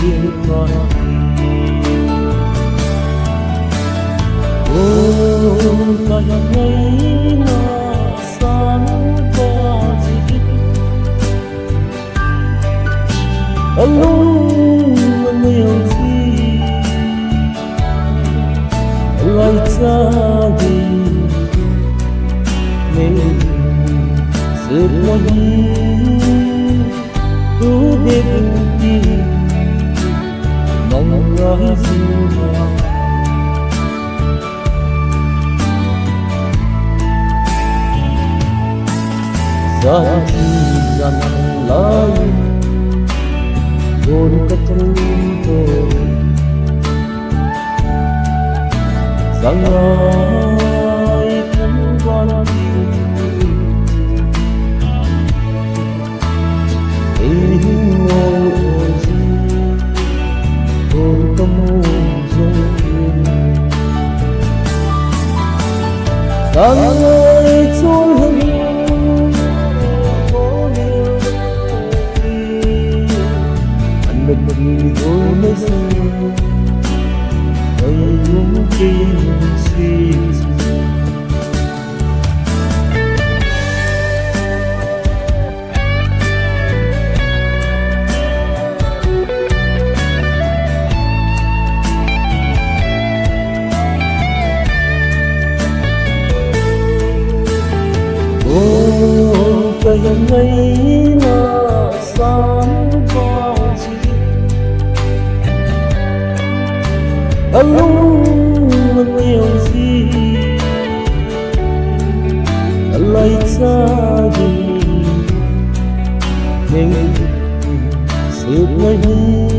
riêng con cả ngày nó sáng có gì anh luôn nhiều gì loài xa đi nên sự qua đi cứ đêm đi mong nói riêng ra gian lai buồn cái chân tôi rằng ai thân quan tình ngồi gì buồn tâm dung rằng ai trôi hình mình ôi mấy xưa ơi muốn kinh suy ôi cây ngày nó sáng có gì anh luôn nhiều gì anh lấy xa đi nhưng sự ngày đi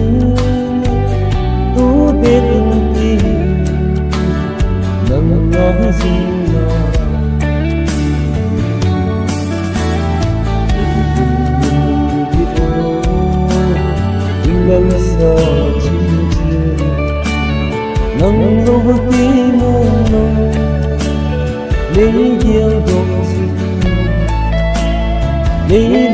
tu biết đi nâng nói gì nào nâng xa nâng lô tí mong nông lấy yêu độc gì lấy